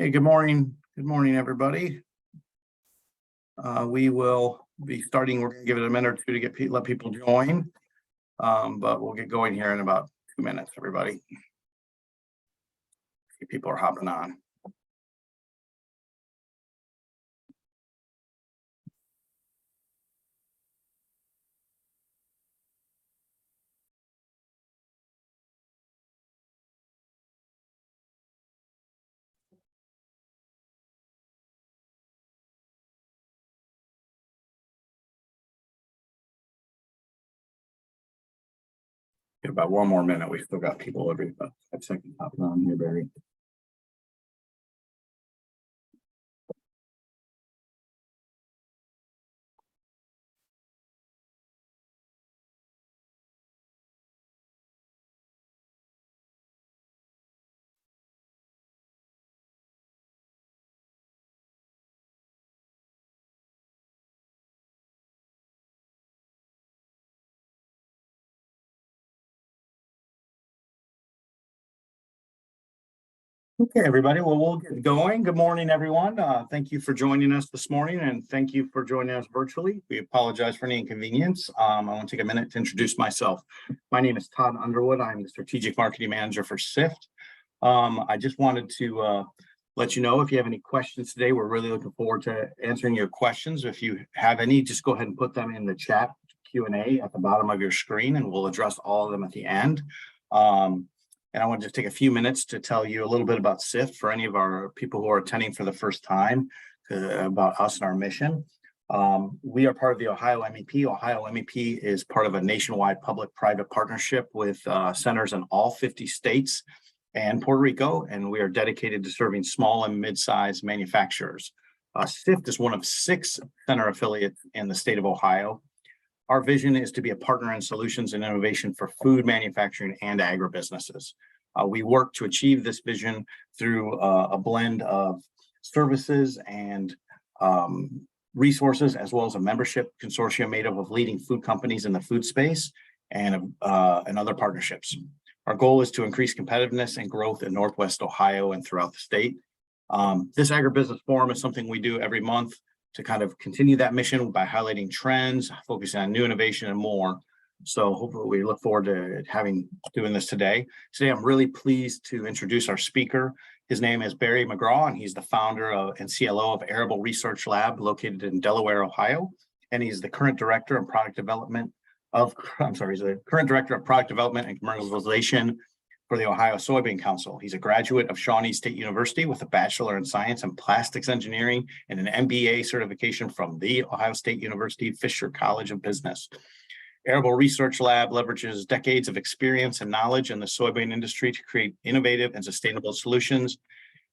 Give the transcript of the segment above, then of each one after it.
Hey, good morning. Good morning, everybody. We will be starting. We're going to give it a minute or two to let people join, but we'll get going here in about 2 minutes, everybody. People are hopping on. About 1 more minute. We still got people every about 5 seconds hopping on here, Barry. Okay, everybody. Well, we'll get going. Good morning, everyone. Thank you for joining us this morning, and thank you for joining us virtually. We apologize for any inconvenience. I want to take a minute to introduce myself. My name is Todd Underwood. I'm the Strategic Marketing Manager for SIFT. I just wanted to let you know if you have any questions today. We're really looking forward to answering your questions. If you have any, just go ahead and put them in the chat Q&A at the bottom of your screen, and we'll address all of them at the end. And I want to just take a few minutes to tell you a little bit about SIFT for any of our people who are attending for the first time, about us and our mission. We are part of the Ohio MEP. Ohio MEP is part of a nationwide public-private partnership with centers in all 50 states and Puerto Rico, and we are dedicated to serving small and mid-sized manufacturers. SIFT is one of 6 center affiliates in the state of Ohio. Our vision is to be a partner in solutions and innovation for food manufacturing and agribusinesses. We work to achieve this vision through a blend of services and resources, as well as a membership consortium made up of leading food companies in the food space and other partnerships. Our goal is to increase competitiveness and growth in Northwest Ohio and throughout the state. This agribusiness forum is something we do every month to kind of continue that mission by highlighting trends, focusing on new innovation and more. So hopefully we look forward to doing this today. Today, I'm really pleased to introduce our speaker. His name is Barry McGraw, and he's the founder and CLO of Airable Research Lab located in Delaware, Ohio. And he's the current director of product development and commercialization for the Ohio Soybean Council. He's a graduate of Shawnee State University with a Bachelor in Science and Plastics Engineering and an MBA certification from the Ohio State University Fisher College of Business. Airable Research Lab leverages decades of experience and knowledge in the soybean industry to create innovative and sustainable solutions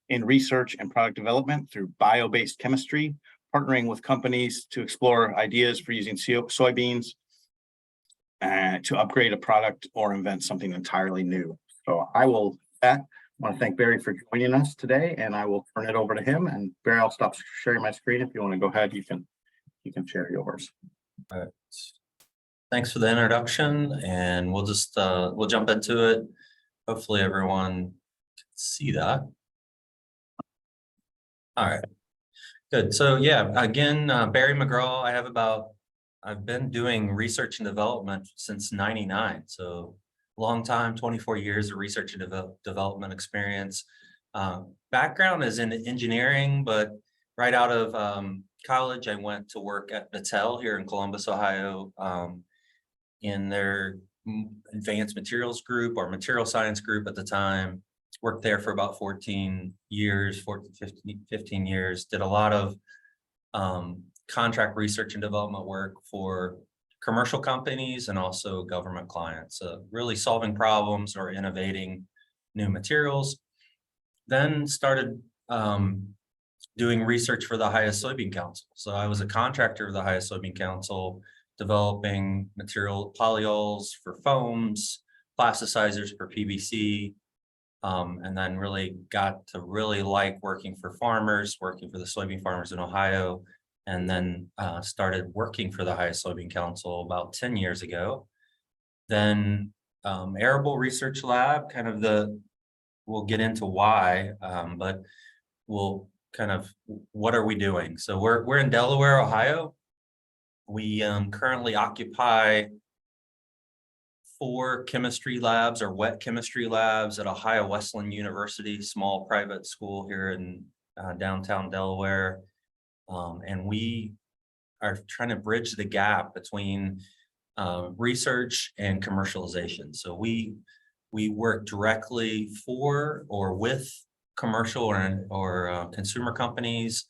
in research and product development through bio-based chemistry, partnering with companies to explore ideas for using soybeans to upgrade a product or invent something entirely new. So I want to thank Barry for joining us today, and I will turn it over to him. And Barry, I'll stop sharing my screen. If you want to go ahead, you can share yours. All right. Thanks for the introduction, and we'll just we'll jump into it. Hopefully everyone can see that. All right, good. So yeah, again, Barry McGraw. I've been doing research and development since '99, so long time, 24 years of research and development experience. Background is in engineering, but right out of college, I went to work at Mattel here in Columbus, Ohio, in their advanced materials group or material science group at the time. Worked there for about 15 years, did a lot of contract research and development work for commercial companies and also government clients, really solving problems or innovating new materials. Then started doing research for the Ohio Soybean Council. So I was a contractor of the Ohio Soybean Council, developing material polyols for foams, plasticizers for PVC, and then really got to like working for farmers, working for the soybean farmers in Ohio, and then started working for the Ohio Soybean Council about 10 years ago. Then Airable Research Lab, we'll get into why, but we'll kind of, what are we doing? So we're in Delaware, Ohio. We currently occupy 4 chemistry labs or wet chemistry labs at Ohio Wesleyan University, small private school here in downtown Delaware. And we are trying to bridge the gap between research and commercialization. So we work directly for or with commercial or consumer companies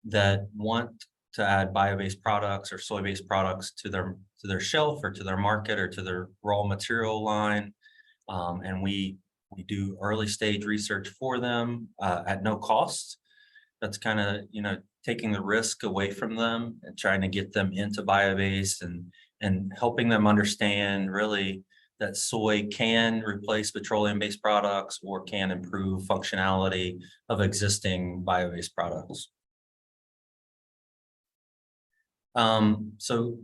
that want to add bio-based products or soy-based products to their shelf or to their market or to their raw material line. And we do early stage research for them at no cost. That's kind of, taking the risk away from them and trying to get them into bio-based and helping them understand really that soy can replace petroleum-based products or can improve functionality of existing bio-based products. So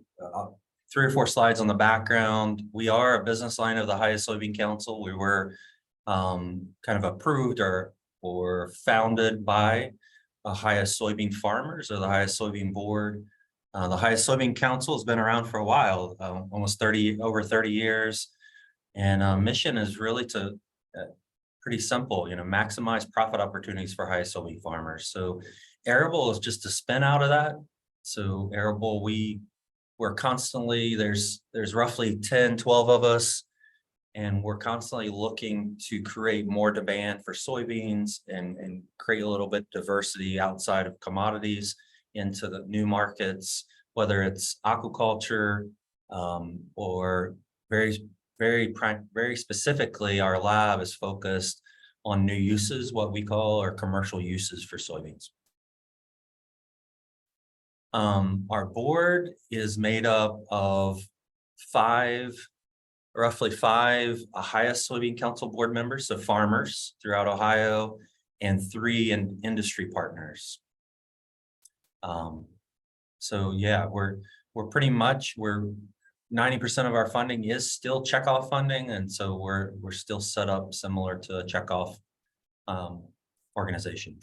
3 or 4 slides on the background. We are a business line of the Ohio Soybean Council. We were kind of approved or founded by Ohio soybean farmers or the Ohio Soybean Board. The Ohio Soybean Council has been around for a while, almost over 30 years. And mission is really to pretty simple, maximize profit opportunities for Ohio soybean farmers. So Airable is just a spin out of that. So Airable, we're constantly, there's roughly 10, 12 of us, and we're constantly looking to create more demand for soybeans and create a little bit diversity outside of commodities into the new markets, whether it's aquaculture or very specifically, our lab is focused on new uses, what we call our commercial uses for soybeans. Our board is made up of roughly five Ohio Soybean Council board members, so farmers throughout Ohio, and 3 industry partners. So yeah, we're 90% of our funding is still checkoff funding, and so we're still set up similar to a checkoff organization.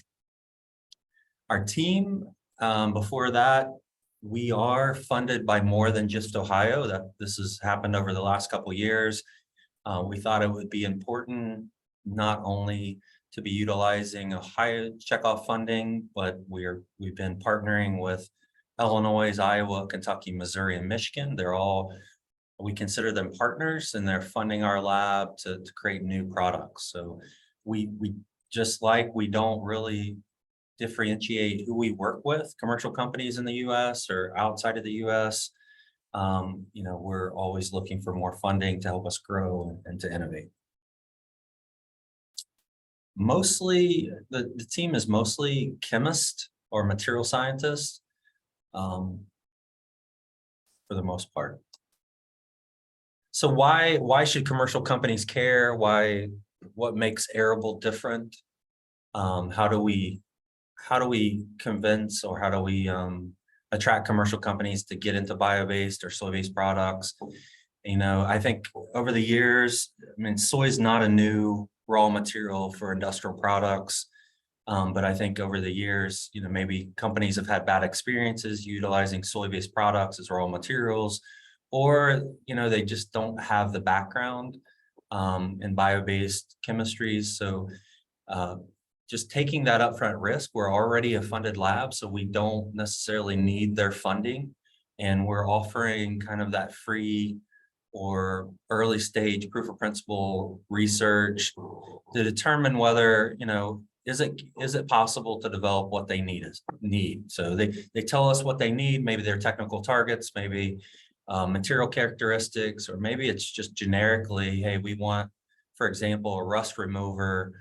Our team, before that, we are funded by more than just Ohio. That this has happened over the last couple of years. We thought it would be important not only to be utilizing Ohio checkoff funding, but we've been partnering with Illinois, Iowa, Kentucky, Missouri, and Michigan. We consider them partners, and they're funding our lab to create new products. So we don't really differentiate who we work with, commercial companies in the U.S. or outside of the U.S. We're always looking for more funding to help us grow and to innovate. Mostly, the team is mostly chemists or material scientists, for the most part. So why should commercial companies care? What makes Airable different? How do we convince, or how do we attract commercial companies to get into bio-based or soy-based products? I think over the years, soy is not a new raw material for industrial products. But I think over the years, maybe companies have had bad experiences utilizing soy-based products as raw materials, or, they just don't have the background in bio-based chemistries. So just taking that upfront risk, we're already a funded lab, so we don't necessarily need their funding. And we're offering kind of that free or early stage proof of principle research to determine whether, is it possible to develop what they need? So they tell us what they need, maybe their technical targets, maybe material characteristics, or maybe it's just generically, hey, we want, for example, a rust remover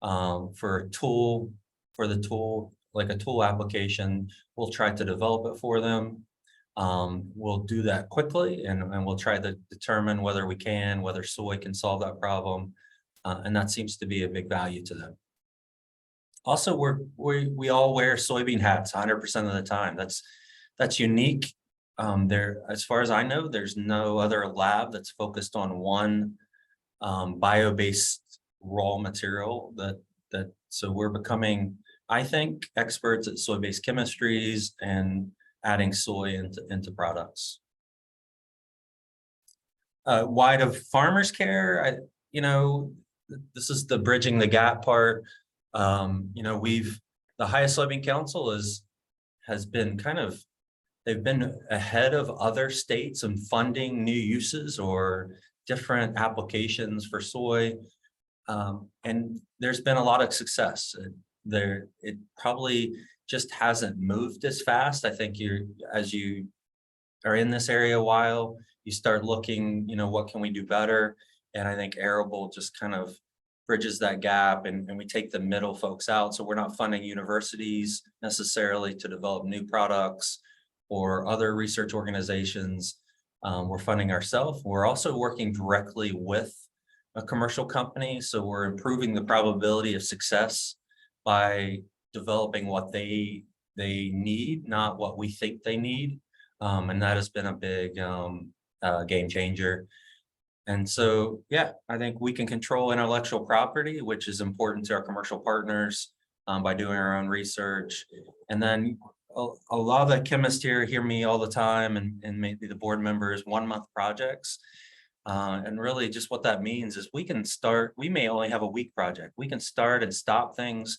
for the tool, like a tool application. We'll try to develop it for them. We'll do that quickly, and we'll try to determine whether soy can solve that problem. And that seems to be a big value to them. Also, we all wear soybean hats 100% of the time. That's unique. As far as I know, there's no other lab that's focused on one bio-based raw material. So we're becoming I think, experts at soy-based chemistries and adding soy into products. Why do farmers care? This is the bridging the gap part. The Ohio Soybean Council has been they've been ahead of other states in funding new uses or different applications for soy. And there's been a lot of success there. It probably just hasn't moved as fast. I think as you are in this area a while, you start looking, what can we do better? And I think Airable just kind of bridges that gap, and we take the middle folks out. So we're not funding universities necessarily to develop new products or other research organizations. We're funding ourselves. We're also working directly with a commercial company. So we're improving the probability of success by developing what they need, not what we think they need. And that has been a big game changer. And so, yeah, I think we can control intellectual property, which is important to our commercial partners by doing our own research. And then a lot of the chemists here hear me all the time, and maybe the board members, 1-month projects. And really just what that means is we may only have a week project. We can start and stop things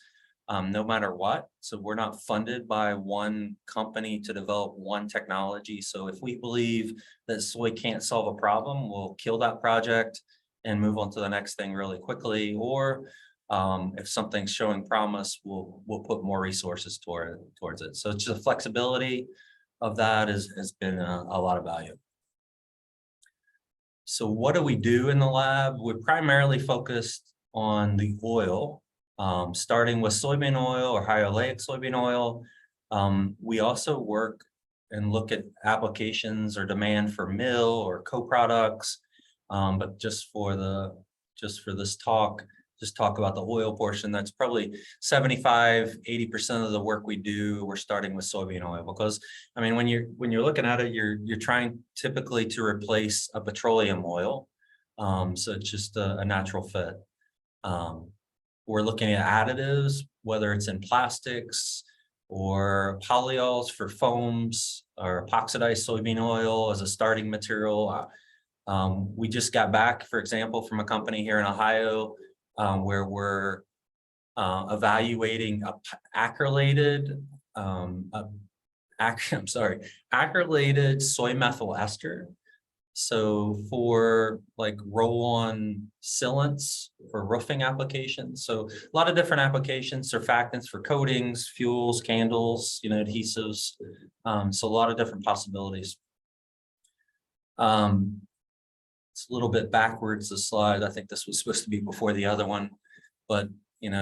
no matter what. So we're not funded by one company to develop one technology. So if we believe that soy can't solve a problem, we'll kill that project and move on to the next thing really quickly. Or if something's showing promise, we'll put more resources towards it. So it's the flexibility of that has been a lot of value. So what do we do in the lab? We're primarily focused on the oil, starting with soybean oil or high oleic soybean oil. We also work and look at applications or demand for meal or co-products. But just for this talk, just talk about the oil portion. That's probably 75–80% of the work we do. We're starting with soybean oil because, I mean, when you're looking at it, you're trying typically to replace a petroleum oil. So it's just a natural fit. We're looking at additives, whether it's in plastics or polyols for foams or epoxidized soybean oil as a starting material. We just got back, for example, from a company here in Ohio where we're evaluating acrylated soy methyl ester. So for like roll-on sealants for roofing applications. So a lot of different applications, surfactants for coatings, fuels, candles, adhesives. So a lot of different possibilities. It's a little bit backwards, the slide. I think this was supposed to be before the other one, but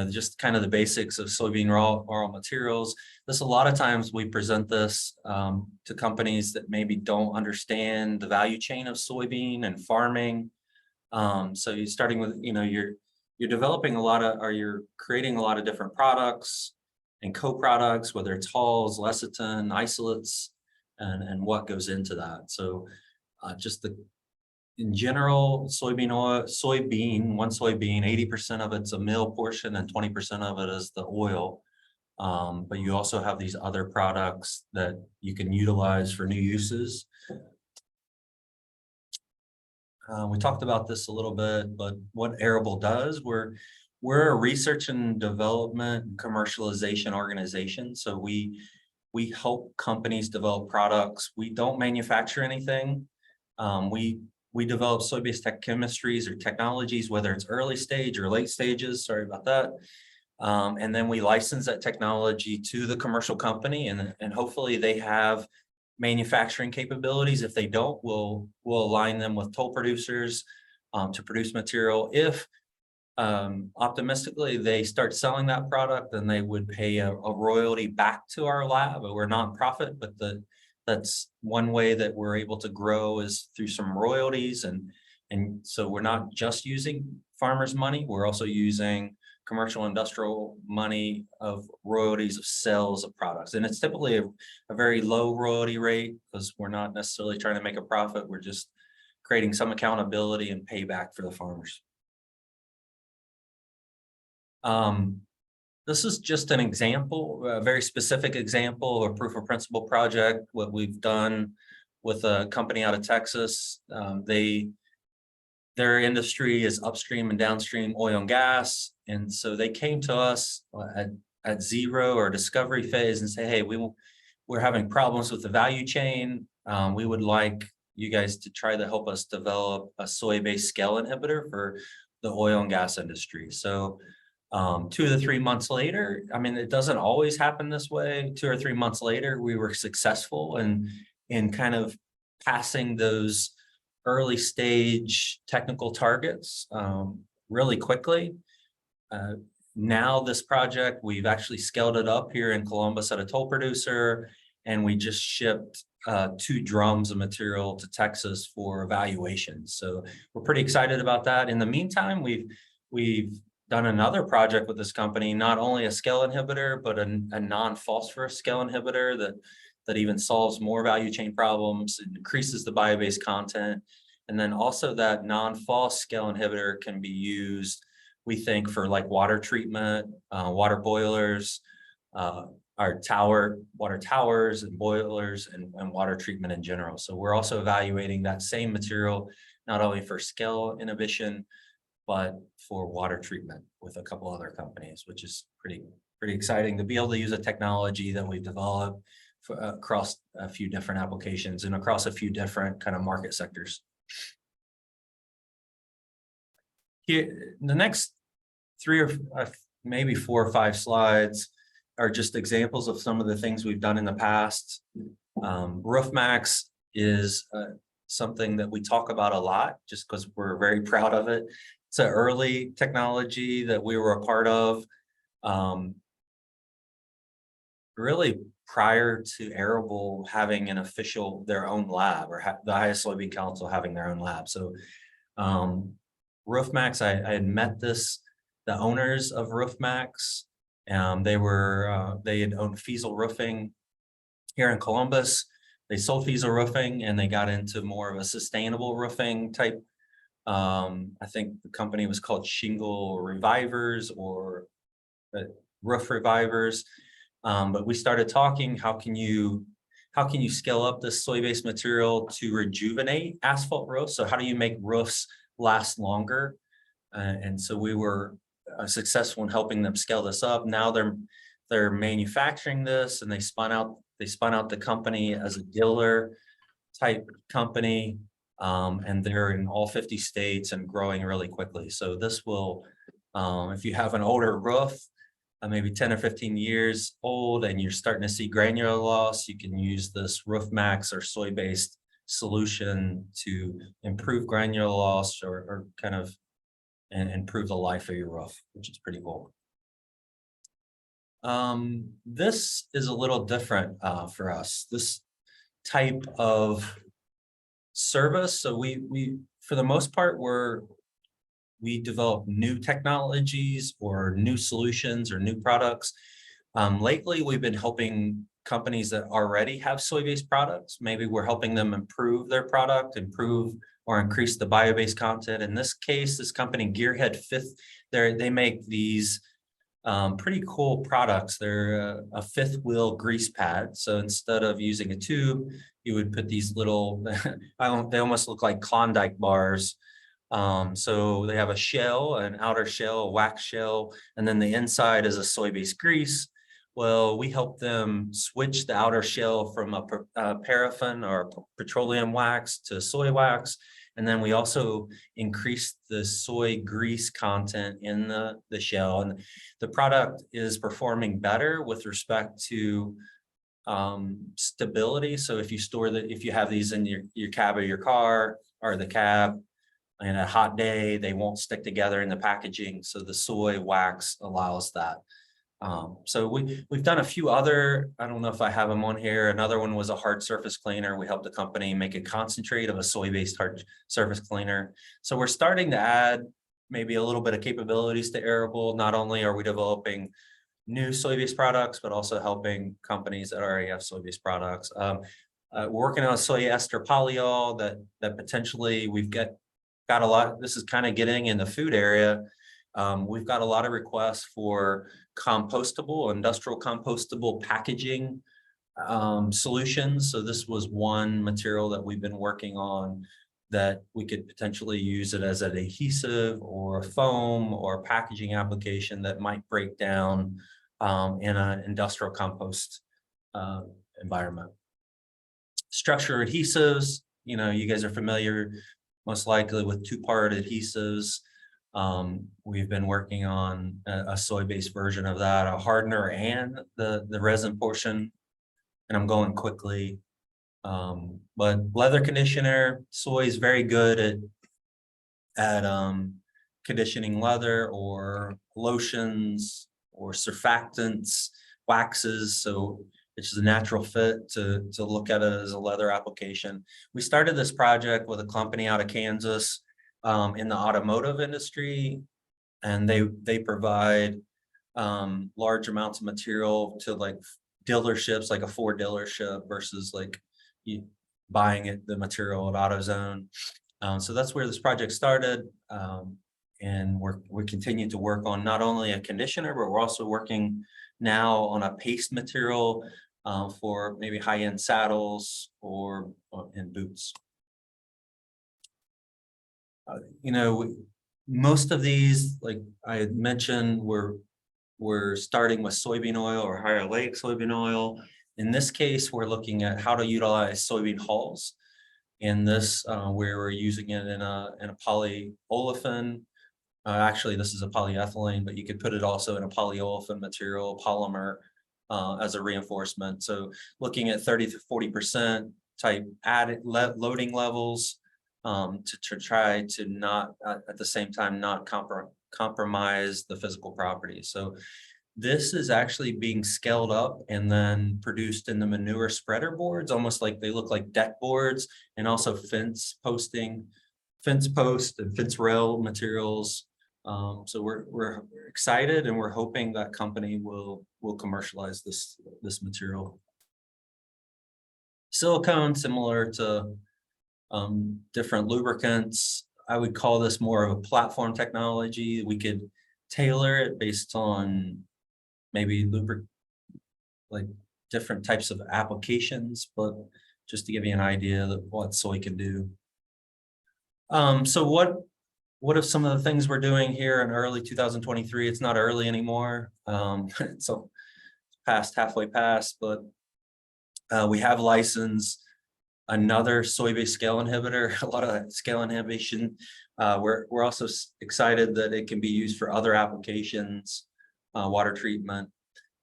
just kind of the basics of soybean raw materials. A lot of times we present this to companies that maybe don't understand the value chain of soybean and farming. So you're starting with, you're developing you're creating a lot of different products and co-products, whether it's hulls, lecithin, isolates, and what goes into that. So in general, one soybean, 80% of it's a meal portion and 20% of it is the oil. But you also have these other products that you can utilize for new uses. We talked about this a little bit, but what Airable does, we're a research and development and commercialization organization. So we help companies develop products. We don't manufacture anything. We develop soy-based tech chemistries or technologies, whether it's early stage or late stages. Sorry about that. And then we license that technology to the commercial company, and hopefully they have manufacturing capabilities. If they don't, we'll align them with toll producers to produce material. If optimistically they start selling that product, then they would pay a royalty back to our lab. We're a nonprofit, but that's one way that we're able to grow is through some royalties. And so we're not just using farmers' money, we're also using commercial industrial money of royalties of sales of products. And it's typically a very low royalty rate because we're not necessarily trying to make a profit. We're just creating some accountability and payback for the farmers. This is just an example, a very specific example of a proof of principle project, what we've done with a company out of Texas. Their industry is upstream and downstream oil and gas. And so they came to us at zero or discovery phase and say, hey, we're having problems with the value chain. We would like you guys to try to help us develop a soy-based scale inhibitor for the oil and gas industry. So 2 to 3 months later, I mean, it doesn't always happen this way. 2 or 3 months later, we were successful in kind of passing those early stage technical targets really quickly. Now this project, we've actually scaled it up here in Columbus at a toll producer, and we just shipped 2 drums of material to Texas for evaluation. So we're pretty excited about that. In the meantime, we've done another project with this company, not only a scale inhibitor, but a non-phosphorus scale inhibitor that even solves more value chain problems, increases the bio-based content. And then also that non-phos scale inhibitor can be used, we think, for like water treatment, water boilers, our water towers and boilers and water treatment in general. So we're also evaluating that same material, not only for scale inhibition, but for water treatment with a couple other companies, which is pretty exciting to be able to use a technology that we've developed across a few different applications and across a few different kind of market sectors. Here, the next 3 or maybe 4 or 5 slides are just examples of some of the things we've done in the past. Maxx is something that we talk about a lot just because we're very proud of it. It's an early technology that we were a part of. Really prior to Airable having an official, their own lab, or the Ohio Soybean Council having their own lab. So Maxx, I had met the owners of Maxx. They had owned Fiesel Roofing here in Columbus. They sold Fiesel Roofing and they got into more of a sustainable roofing type. I think the company was called Shingle Revivers or Roof Revivers. But we started talking, how can you scale up this soy-based material to rejuvenate asphalt roofs? So how do you make roofs last longer? And so we were successful in helping them scale this up. Now they're manufacturing this, and they spun out the company as a dealer type company, and they're in all 50 states and growing really quickly. So this will, if you have an older roof, maybe 10 or 15 years old, and you're starting to see granular loss, you can use this Maxx or soy-based solution to improve granular loss or kind of and improve the life of your roof, which is pretty cool. This is a little different for us, this type of service. So we for the most part, we develop new technologies or new solutions or new products. Lately, we've been helping companies that already have soy-based products. Maybe we're helping them improve their product, improve or increase the bio-based content. In this case, this company, Gearhead Fifth, they make these pretty cool products. They're a fifth wheel grease pad. So instead of using a tube, you would put these little, they almost look like Klondike bars. So they have a shell, an outer shell, a wax shell, and then the inside is a soy-based grease. Well, we help them switch the outer shell from a paraffin or petroleum wax to soy wax. And then we also increase the soy grease content in the shell. And the product is performing better with respect to stability. So if you have these in your cab of your car or the cab, in a hot day, they won't stick together in the packaging. So the soy wax allows that. So we've done a few other, I don't know if I have them on here. Another one was a hard surface cleaner. We helped the company make a concentrate of a soy-based hard surface cleaner. So we're starting to add maybe a little bit of capabilities to Airable. Not only are we developing new soy-based products, but also helping companies that already have soy-based products. We're working on a soy ester polyol that potentially we've got a lot. This is kind of getting in the food area. We've got a lot of requests for compostable, industrial compostable packaging solutions. So this was one material that we've been working on that we could potentially use it as an adhesive or a foam or a packaging application that might break down in an industrial compost environment. Structure adhesives, you guys are familiar most likely with two-part adhesives. We've been working on a soy-based version of that, a hardener and the resin portion, and I'm going quickly. But leather conditioner, soy is very good at conditioning leather or lotions or surfactants, waxes. So it's a natural fit to look at it as a leather application. We started this project with a company out of Kansas in the automotive industry, and they provide large amounts of material to like dealerships, like a Ford dealership versus like you buying the material at AutoZone. So that's where this project started. And we continue to work on not only a conditioner, but we're also working now on a paste material for maybe high-end saddles or in boots. Most of these, like I had mentioned, we're starting with soybean oil or higher oleic soybean oil. In this case, we're looking at how to utilize soybean hulls. In this, where we're using it in a polyolefin. Actually, this is a polyethylene, but you could put it also in a polyolefin material, polymer, as a reinforcement. So looking at 30 to 40% type added loading levels to try to not, at the same time, not compromise the physical properties. So this is actually being scaled up and then produced in the manure spreader boards, almost like they look like deck boards, and also fence post and fence rail materials. So we're excited, and we're hoping that company will commercialize this material. Silicone, similar to different lubricants. I would call this more of a platform technology. We could tailor it based on maybe like different types of applications, but just to give you an idea of what soy can do. So what are some of the things we're doing here in early 2023? It's not early anymore. So halfway past, but we have licensed another soy-based scale inhibitor, a lot of scale inhibition. We're also excited that it can be used for other applications, water treatment.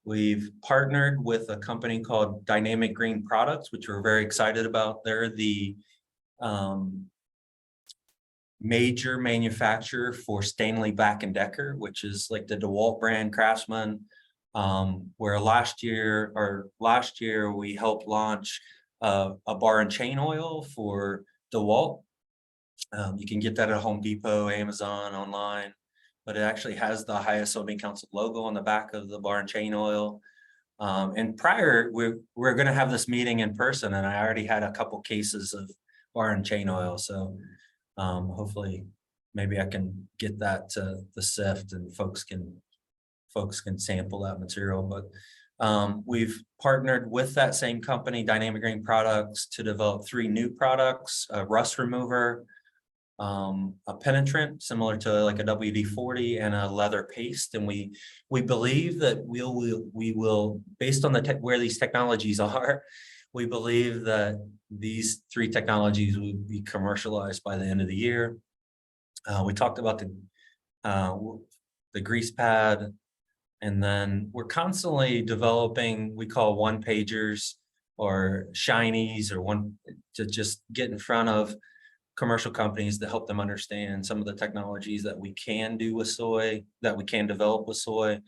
We've partnered with a company called Dynamic Green Products, which we're very excited about. They're the major manufacturer for Stanley Black & Decker, which is like the DeWalt brand, Craftsman, where last year we helped launch a bar and chain oil for DeWalt. You can get that at Home Depot, Amazon, online, but it actually has the Ohio Soybean Council logo on the back of the bar and chain oil. And prior, we're going to have this meeting in person, and I already had a couple cases of bar and chain oil. So hopefully maybe I can get that to the SIFT and folks can sample that material. But we've partnered with that same company, Dynamic Green Products, to develop 3 new products: a rust remover, a penetrant similar to like a WD-40, and a leather paste. And we believe that we will, based on where these technologies are, we believe that these 3 technologies will be commercialized by the end of the year. We talked about the grease pad, and then we're constantly developing, we call one-pagers or shinies, or to just get in front of commercial companies to help them understand some of the technologies that we can do with soy, that we can develop with soy.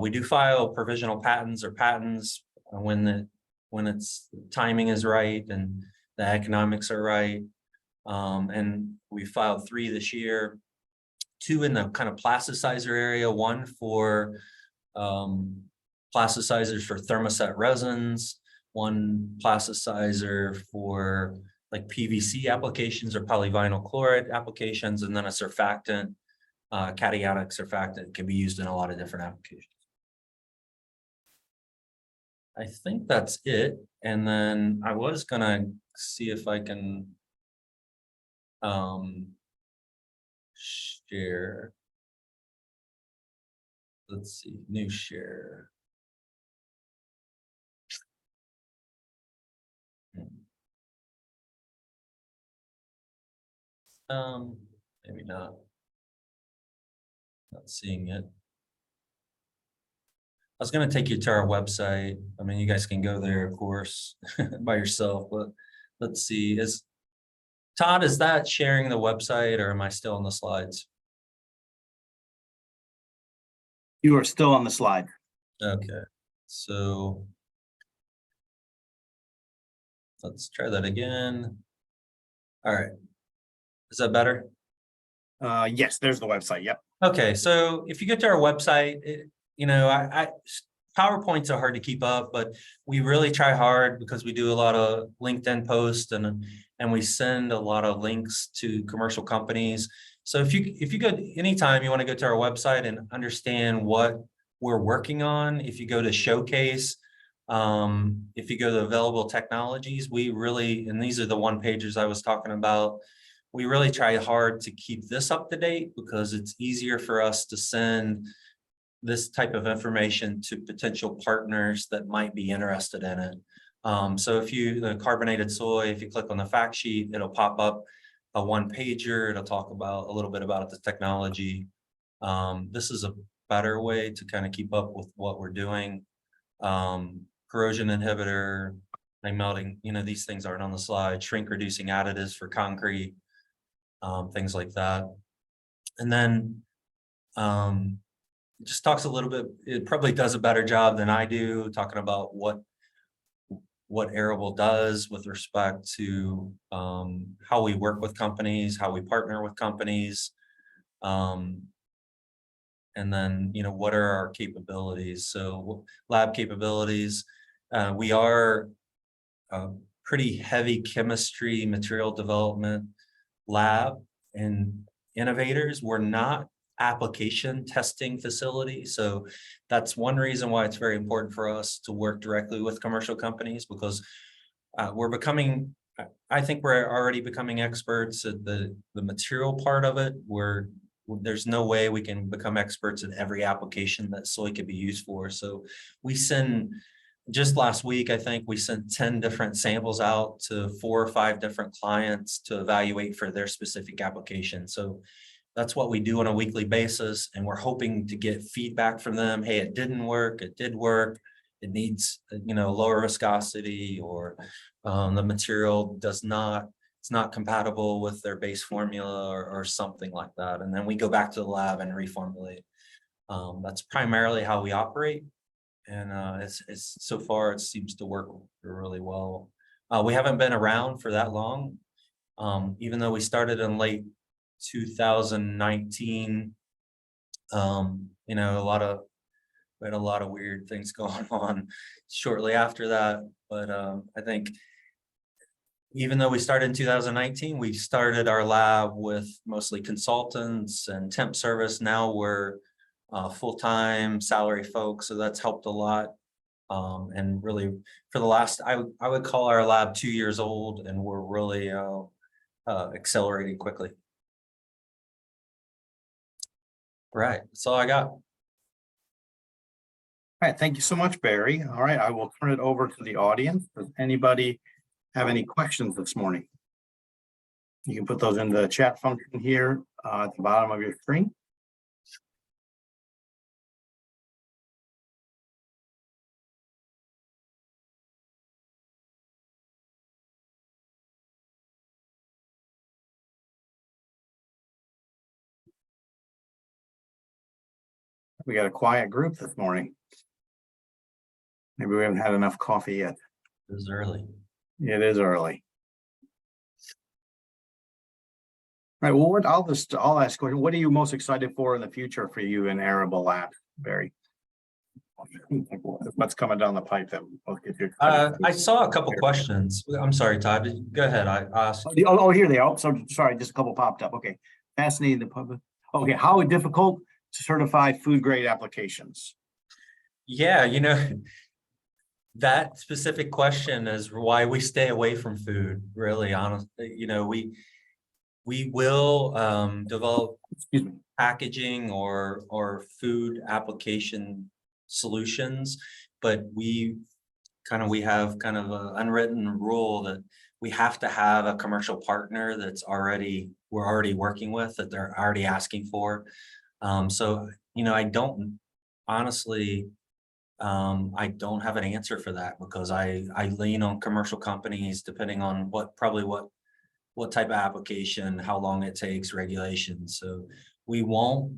We do file provisional patents or patents when its timing is right and the economics are right. And we filed 3 this year, 2 in the kind of plasticizer area, 1 for plasticizers for thermoset resins, 1 plasticizer for like PVC applications or polyvinyl chloride applications, and then a surfactant cationic surfactant can be used in a lot of different applications. I think that's it. And then I was gonna see if I can share. Let's see, new share. Maybe not. Not seeing it. I was going to take you to our website. I mean, you guys can go there, of course, by yourself, but let's see. Todd, is that sharing the website or am I still on the slides? You are still on the slide. Okay, so let's try that again. All right. Is that better? Yes, there's the website. Yep. Okay, so if you get to our website, you know, PowerPoints are hard to keep up, but we really try hard because we do a lot of LinkedIn posts and we send a lot of links to commercial companies. So if you go anytime you want to go to our website and understand what we're working on, if you go to showcase, if you go to available technologies, we really, and these are the one pages I was talking about, we really try hard to keep this up to date because it's easier for us to send this type of information to potential partners that might be interested in it. So if the carbonated soy, if you click on the fact sheet, it'll pop up a one pager. It'll talk about a little bit about the technology. This is a better way to kind of keep up with what we're doing. Corrosion inhibitor, like melting, you know, these things aren't on the slide, shrink reducing additives for concrete, things like that. And then it just talks a little bit, it probably does a better job than I do talking about what Airable does with respect to how we work with companies, how we partner with companies, and then, you know, what are our capabilities? So lab capabilities, we are a pretty heavy chemistry material development lab and innovators. We're not application testing facility. So that's one reason why it's very important for us to work directly with commercial companies, because we're becoming, I think we're already becoming experts at the material part of it, where there's no way we can become experts in every application that soy could be used for. So we send, just last week, I think we sent 10 different samples out to 4 or 5 different clients to evaluate for their specific application. So that's what we do on a weekly basis. And we're hoping to get feedback from them. Hey, it didn't work. It did work. It needs, you know, lower viscosity, or the material it's not compatible with their base formula or something like that. And then we go back to the lab and reformulate. That's primarily how we operate. And it's so far it seems to work really well. We haven't been around for that long, even though we started in late 2019. You know, we had a lot of weird things going on shortly after that. But I think even though we started in 2019, we started our lab with mostly consultants and temp service. Now we're full-time salary folks, so that's helped a lot. And really for the last, I would call our lab 2 years old, and we're really accelerating quickly. Right, that's all I got. All right, thank you so much, Barry. All right, I will turn it over to the audience. Does anybody have any questions this morning? You can put those in the chat function here at the bottom of your screen. We got a quiet group this morning. Maybe we haven't had enough coffee yet. It was early. It is early. All right, well, I'll ask a question. What are you most excited for in the future for you in Airable Lab, Barry? What's coming down the pipe that will get you excited? I saw a couple questions. I'm sorry, Todd. Go ahead. I asked. Oh, here they are. So sorry, just a couple popped up. Okay, fascinating. The public. Okay, how difficult to certify food grade applications? Yeah, that specific question is why we stay away from food, really honest. We will develop Excuse me. packaging or food application solutions, but we have kind of an unwritten rule that we have to have a commercial partner we're already working with, that they're already asking for. So I don't honestly I don't have an answer for that, because I lean on commercial companies depending on what type of application, how long it takes, regulations. So we won't,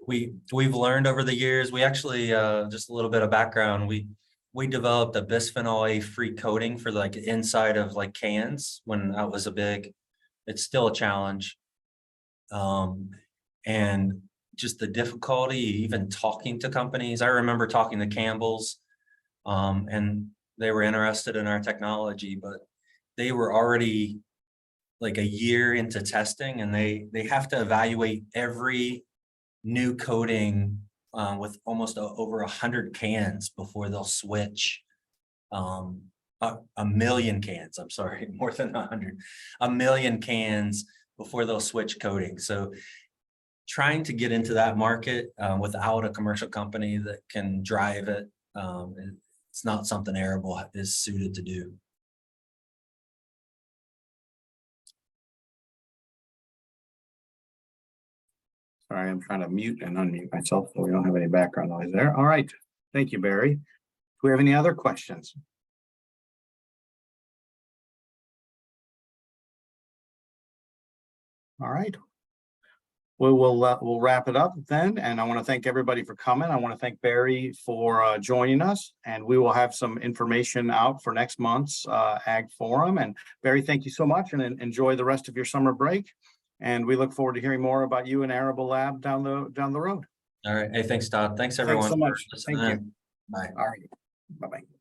we've learned over the years, we actually, just a little bit of background, we developed a bisphenol A free coating for like inside of like cans when that was it's still a challenge. And just the difficulty, even talking to companies. I remember talking to Campbell's, and they were interested in our technology, but they were already like a year into testing, and they have to evaluate every new coating with almost over 100 cans before they'll switch. A million cans, I'm sorry, more than 100, a million cans before they'll switch coating. So trying to get into that market without a commercial company that can drive it, it's not something Airable is suited to do. Sorry, I'm trying to mute and unmute myself so we don't have any background noise there. All right. Thank you, Barry. Do we have any other questions? All right. We'll wrap it up then. And I want to thank everybody for coming. I want to thank Barry for joining us, and we will have some information out for next month's Ag Forum. And Barry, thank you so much, and enjoy the rest of your summer break. And we look forward to hearing more about you and Airable Lab down the road. All right. Hey, thanks, Todd. Thanks everyone. Thanks so much. For listening. Thank you. Bye. All right. Bye-bye.